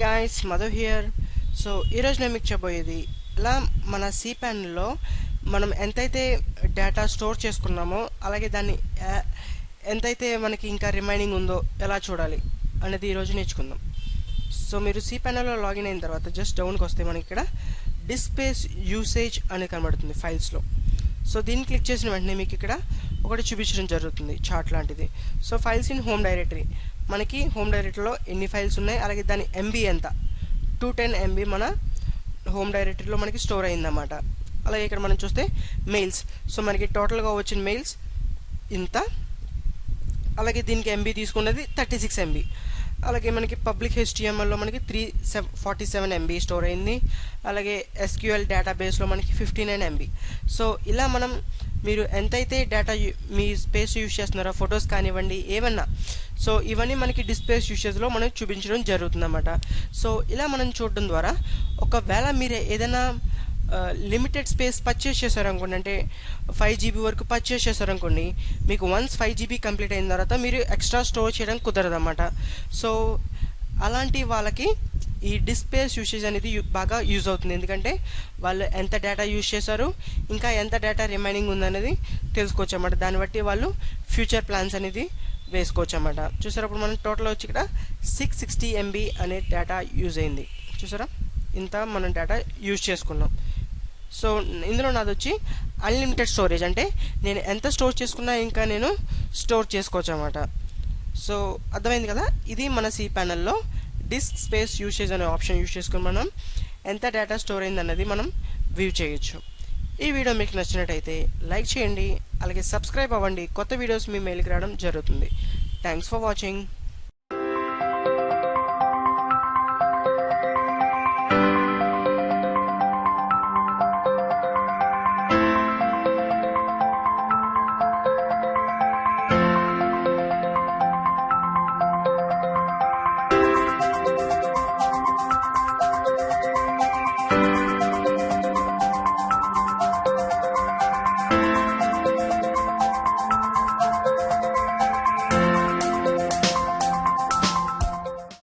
guys, Madhu here. So ఈరోజు నేను మీకు చెప్పబోయేది ఇలా మన సి ప్యానల్లో మనం ఎంతైతే డేటా స్టోర్ చేసుకున్నామో అలాగే దాన్ని ఎంతైతే మనకి ఇంకా రిమైనింగ్ ఉందో ఎలా చూడాలి అనేది ఈరోజు నేర్చుకుందాం. సో మీరు సి ప్యానల్లో లాగిన్ అయిన తర్వాత జస్ట్ డౌన్కి వస్తే మనకి ఇక్కడ డిస్క్ స్పేస్ యూసేజ్ అనేది కనబడుతుంది ఫైల్స్లో. సో దీన్ని క్లిక్ చేసిన వెంటనే మీకు ఇక్కడ ఒకటి చూపించడం జరుగుతుంది చార్ట్ లాంటిది. So files in home directory, మనకి హోమ్ డైరెక్టరీలో ఎన్ని ఫైల్స్ ఉన్నాయి అలాగే దాని ఎంబీ ఎంత 210 MB మన హోమ్ డైరెక్టరీలో మనకి స్టోర్ అయిందన్నమాట. అలాగే ఇక్కడ మనం చూస్తే మెయిల్స్, సో మనకి టోటల్గా వచ్చిన మెయిల్స్ ఇంత, అలాగే దీనికి ఎంబీ తీసుకున్నది 36 MB. అలాగే మనకి పబ్లిక్ HTMLలో మనకి 347 MB స్టోర్ అయింది. అలాగే SQL డేటాబేస్లో మనకి 59 MB. సో ఇలా మనం మీరు ఎంతైతే డేటా మీ స్పేస్ యూజ్ చేస్తున్నారో ఫొటోస్ కానివ్వండి ఏమన్నా, సో ఇవన్నీ మనకి డిస్ప్లేస్ యూసేజ్లో మనకి చూపించడం జరుగుతుందన్నమాట. సో ఇలా మనం చూడడం ద్వారా ఒకవేళ మీరు ఏదైనా లిమిటెడ్ స్పేస్ పర్చేస్ చేశారనుకోండి, అంటే 5 GB వరకు పర్చేస్ చేశారనుకోండి, మీకు వన్స్ 5 GB కంప్లీట్ అయిన తర్వాత మీరు ఎక్స్ట్రా స్టోర్ చేయడం కుదరదన్నమాట. సో అలాంటి వాళ్ళకి ఈ డిస్ప్లేస్ యూసేజ్ అనేది బాగా యూజ్ అవుతుంది. ఎందుకంటే వాళ్ళు ఎంత డేటా యూజ్ చేశారు, ఇంకా ఎంత డేటా రిమైనింగ్ ఉందనేది తెలుసుకోవచ్చు అన్నమాట. దాన్ని బట్టి వాళ్ళు ఫ్యూచర్ ప్లాన్స్ అనేది వేసుకోవచ్చు అన్నమాట. చూసారా, అప్పుడు మనం టోటల్ వచ్చి ఇక్కడ 660 MB అనే డేటా యూజ్ అయింది. చూసారా, ఇంత మనం డేటా యూజ్ చేసుకున్నాం. సో ఇందులో నాది వచ్చి అన్లిమిటెడ్ స్టోరేజ్, అంటే నేను ఎంత స్టోర్ చేసుకున్నా ఇంకా నేను స్టోర్ చేసుకోవచ్చు అన్నమాట. సో అర్థమైంది కదా, ఇది మన సి ప్యానల్లో డిస్క్ స్పేస్ యూసేజ్ అనే ఆప్షన్ యూజ్ చేసుకుని మనం ఎంత డేటా స్టోర్ అయింది అన్నది మనం వ్యూ చేయొచ్చు. ఈ వీడియో మీకు నచ్చినట్టయితే లైక్ చేయండి, అలాగే సబ్స్క్రైబ్ అవ్వండి. కొత్త వీడియోస్ మీ మెయిల్కి రావడం జరుగుతుంది. Thanks for watching.